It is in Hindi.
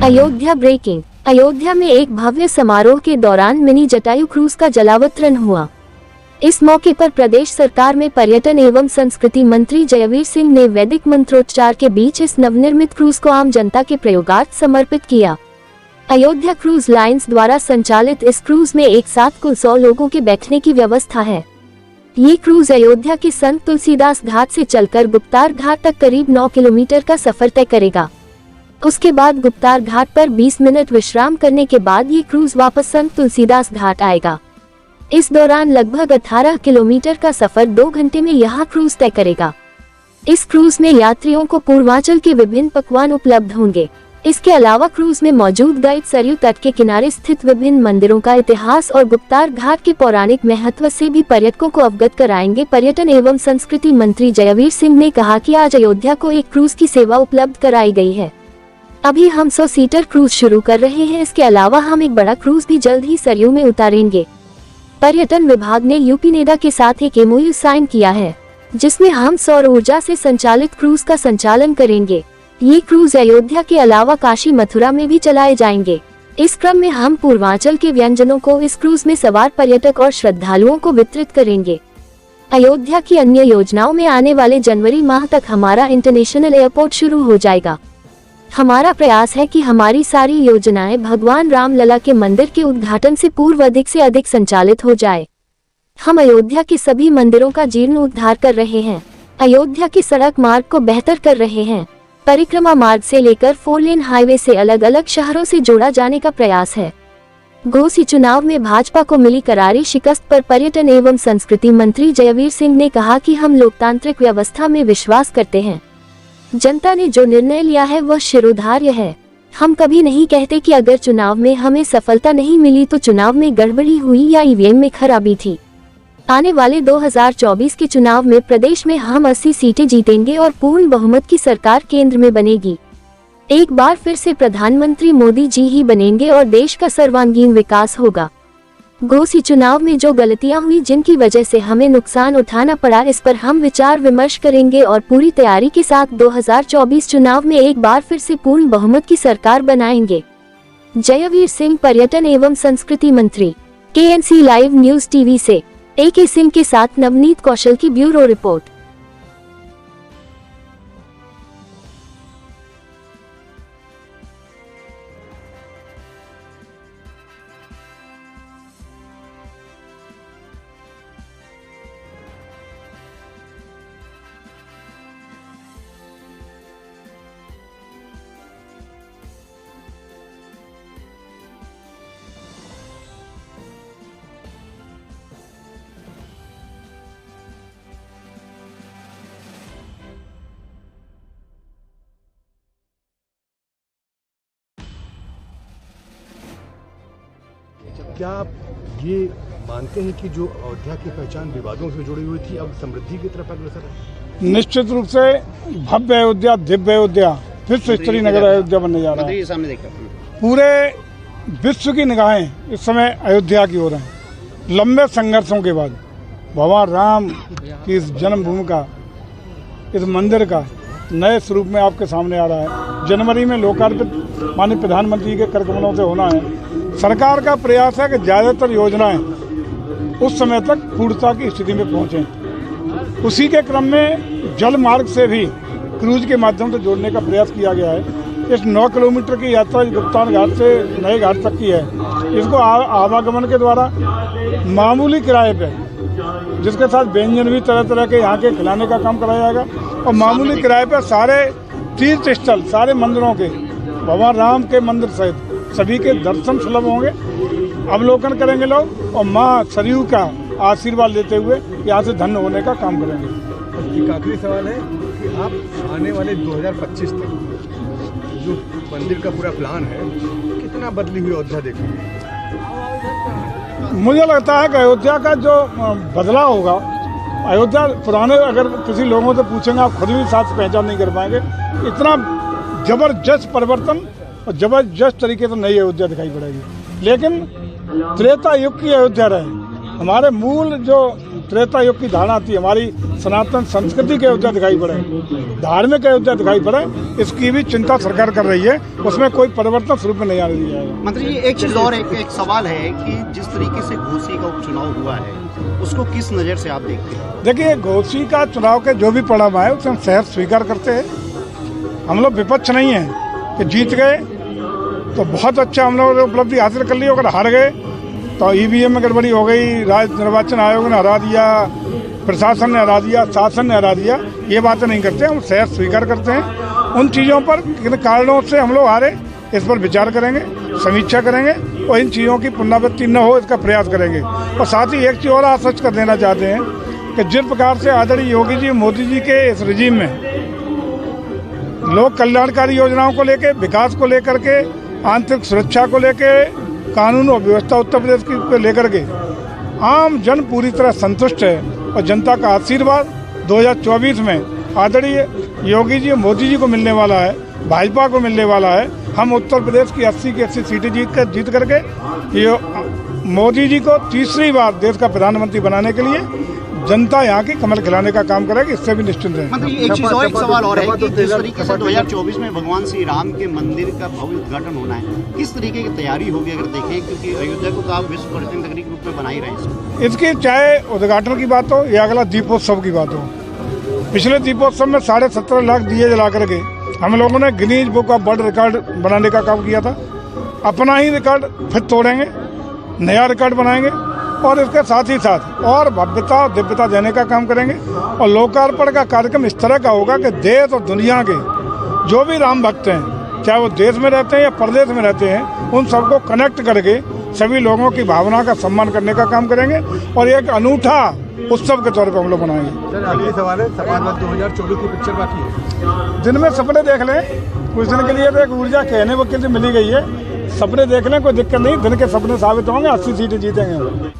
अयोध्या ब्रेकिंग। अयोध्या में एक भव्य समारोह के दौरान मिनी जटायु क्रूज का जलावतरण हुआ। इस मौके पर प्रदेश सरकार में पर्यटन एवं संस्कृति मंत्री जयवीर सिंह ने वैदिक मंत्रोच्चार के बीच इस नवनिर्मित क्रूज को आम जनता के प्रयोगार्थ समर्पित किया। अयोध्या क्रूज लाइन्स द्वारा संचालित इस क्रूज में एक साथ कुल 100 लोगों के बैठने की व्यवस्था है। ये क्रूज अयोध्या के संत तुलसीदास घाट से चलकर गुप्तार घाट तक करीब 9 किलोमीटर का सफर तय करेगा। उसके बाद गुप्तार घाट पर 20 मिनट विश्राम करने के बाद ये क्रूज वापस संत तुलसीदास घाट आएगा। इस दौरान लगभग 18 किलोमीटर का सफर 2 घंटे में यह क्रूज तय करेगा। इस क्रूज में यात्रियों को पूर्वांचल के विभिन्न पकवान उपलब्ध होंगे। इसके अलावा क्रूज में मौजूद गाइड सरयू तट के किनारे स्थित विभिन्न मंदिरों का इतिहास और गुप्तार घाट के पौराणिक महत्व से भी पर्यटकों को अवगत कराएंगे। पर्यटन एवं संस्कृति मंत्री जयवीर सिंह ने कहा कि आज अयोध्या को एक क्रूज की सेवा उपलब्ध कराई गई है। अभी हम 100 सीटर क्रूज शुरू कर रहे हैं। इसके अलावा हम एक बड़ा क्रूज भी जल्द ही सरयू में उतारेंगे। पर्यटन विभाग ने यूपी नेडा के साथ एक MOU साइन किया है, जिसमें हम सौर ऊर्जा से संचालित क्रूज का संचालन करेंगे। ये क्रूज अयोध्या के अलावा काशी मथुरा में भी चलाए जाएंगे। इस क्रम में हम पूर्वांचल के व्यंजनों को इस क्रूज में सवार पर्यटक और श्रद्धालुओं को वितरित करेंगे। अयोध्या की अन्य योजनाओं में आने वाले जनवरी माह तक हमारा इंटरनेशनल एयरपोर्ट शुरू हो जाएगा। हमारा प्रयास है कि हमारी सारी योजनाएं भगवान राम लला के मंदिर के उद्घाटन से पूर्व अधिक से अधिक संचालित हो जाए। हम अयोध्या के सभी मंदिरों का जीर्णोद्धार कर रहे हैं। अयोध्या की सड़क मार्ग को बेहतर कर रहे हैं। परिक्रमा मार्ग से लेकर 4 लेन हाईवे से अलग अलग शहरों से जोड़ा जाने का प्रयास है। घोसी चुनाव में भाजपा को मिली करारी शिकस्त पर पर्यटन एवं संस्कृति मंत्री जयवीर सिंह ने कहा कि हम लोकतांत्रिक व्यवस्था में विश्वास करते हैं। जनता ने जो निर्णय लिया है वह शिरोधार्य है। हम कभी नहीं कहते कि अगर चुनाव में हमें सफलता नहीं मिली तो चुनाव में गड़बड़ी हुई या EVM में खराबी थी। आने वाले 2024 के चुनाव में प्रदेश में हम 80 सीटें जीतेंगे और पूर्ण बहुमत की सरकार केंद्र में बनेगी। एक बार फिर से प्रधानमंत्री मोदी जी ही बनेंगे और देश का सर्वांगीण विकास होगा। घोसी चुनाव में जो गलतियां हुई, जिनकी वजह से हमें नुकसान उठाना पड़ा, इस पर हम विचार विमर्श करेंगे और पूरी तैयारी के साथ 2024 चुनाव में एक बार फिर से पूर्ण बहुमत की सरकार बनाएंगे। जयवीर सिंह, पर्यटन एवं संस्कृति मंत्री। KNC लाइव न्यूज टीवी से AK सिंह के साथ नवनीत कौशल की ब्यूरो रिपोर्ट। क्या आप ये मानते हैं कि जो अयोध्या की पहचान विवादों से जुड़ी हुई थी अब समृद्धि की तरफ अग्रसर है? निश्चित रूप से भव्य अयोध्या, दिव्य अयोध्या, विश्व स्तरीय नगर अयोध्या बनने जा रहा है। पूरे विश्व की निगाहें इस समय अयोध्या की ओर हैं। लंबे संघर्षों के बाद भगवान राम की इस जन्मभूमि का, इस मंदिर का नए स्वरूप में आपके सामने आ रहा है। जनवरी में लोकार्पित माननीय प्रधानमंत्री के कर कमलों से होना है। सरकार का प्रयास है कि ज़्यादातर योजनाएं उस समय तक पूर्णता की स्थिति में पहुंचें। उसी के क्रम में जल मार्ग से भी क्रूज के माध्यम से जोड़ने का प्रयास किया गया है। इस 9 किलोमीटर की यात्रा गुप्तार घाट से नए घाट तक की है। इसको आवागमन के द्वारा मामूली किराए पे, जिसके साथ व्यंजन भी तरह तरह के यहाँ के खिलाने का काम कराया जाएगा और मामूली किराए पर सारे तीर्थ स्थल, सारे मंदिरों के, भगवान राम के मंदिर सहित सभी के दर्शन सुलभ होंगे। अवलोकन करेंगे लोग और माँ सरयू का आशीर्वाद लेते हुए यहाँ से धन्य होने का काम करेंगे। एक आखिरी सवाल है कि आप आने वाले 2025 तक जो मंदिर का पूरा प्लान है, कितना बदली हुई अयोध्या देखेंगे? मुझे लगता है कि अयोध्या का जो बदलाव होगा, अयोध्या पुराने अगर किसी लोगों से पूछेंगे आप खुद भी साथ पहचान नहीं कर पाएंगे। इतना जबरदस्त परिवर्तन और जबरदस्त तरीके से नई अयोध्या दिखाई पड़ेगी। लेकिन त्रेता युग की अयोध्या रहे, हमारे मूल जो त्रेता युग की धारणा थी, हमारी सनातन संस्कृति की अयोध्या दिखाई पड़े, धार्मिक अयोध्या दिखाई पड़े, इसकी भी चिंता सरकार कर रही है। उसमें कोई परिवर्तन स्वरूप में नहीं आने दिया जाएगा। मंत्री जी, एक चीज और एक सवाल है कि जिस तरीके से घोसी का उपचुनाव हुआ है उसको किस नज़र से आप देखते हैं? देखिए, घोसी का चुनाव के जो भी परिणाम आए उसे हम सहर्ष स्वीकार करते हैं। हम लोग विपक्ष नहीं है कि जीत गए तो बहुत अच्छा हम लोगों ने उपलब्धि हासिल कर ली, अगर हार गए तो ईवीएम में गड़बड़ी हो गई, राज्य निर्वाचन आयोग ने हरा दिया, प्रशासन ने हरा दिया, शासन ने हरा दिया, ये बातें नहीं करते। हम सहर्ष स्वीकार करते हैं। उन चीज़ों पर किन कारणों से हम लोग हारे इस पर विचार करेंगे, समीक्षा करेंगे और इन चीज़ों की पुनरावृत्ति न हो इसका प्रयास करेंगे। और साथ ही एक चीज़ और आश्वस्त कर देना चाहते हैं कि जिस प्रकार से आदरणीय योगी जी, मोदी जी के इस रिजीम में लोक कल्याणकारी योजनाओं को लेकर, विकास को लेकर के, आंतरिक सुरक्षा को लेकर, कानून और व्यवस्था उत्तर प्रदेश की को लेकर के आम जन पूरी तरह संतुष्ट है। और जनता का आशीर्वाद 2024 में आदरणीय योगी जी, मोदी जी को मिलने वाला है, भाजपा को मिलने वाला है। हम उत्तर प्रदेश की 80 की 80 सीटें जीत करके ये मोदी जी को तीसरी बार देश का प्रधानमंत्री बनाने के लिए जनता यहाँ की कमल खिलाने का काम करेगी, इससे भी निश्चिंत है। मंत्री, एक चीज और, एक सवाल और है कि जिस तरीके से 2024 में भगवान श्री राम के मंदिर का भव्य उद्घाटन होना है, किस तरीके की तैयारी होगी अगर देखें, क्योंकि अयोध्या को तो आप विश्व पर्यटन नगरी के रूप में बना ही रहे हैं। इसकी चाहे उद्घाटन की बात हो या अगला दीपोत्सव की बात हो, पिछले दीपोत्सव में 17.5 लाख दिए जला करके हम लोगों ने Guinness book of world record बनाने का काम किया था। अपना ही रिकॉर्ड फिर तोड़ेंगे, नया रिकॉर्ड बनाएंगे और इसके साथ ही साथ और भव्यता दिव्यता देने का काम करेंगे। और लोकार्पण का कार्यक्रम इस तरह का होगा कि देश और दुनिया के जो भी राम भक्त हैं, चाहे वो देश में रहते हैं या परदेश में रहते हैं, उन सबको कनेक्ट करके सभी लोगों की भावना का सम्मान करने का काम करेंगे और एक अनूठा उत्सव के तौर पर हम लोग बनाएंगे। सर, अगली सवाल है, समाज 2024 की पिक्चर बाकी है। दिन में सपने देख लें, कुछ दिन के लिए तो एक ऊर्जा कहने वकील से मिली गई है, सपने देख लें, कोई दिक्कत नहीं, दिन के सपने साबित होंगे, 80 सीटें जीतेंगे।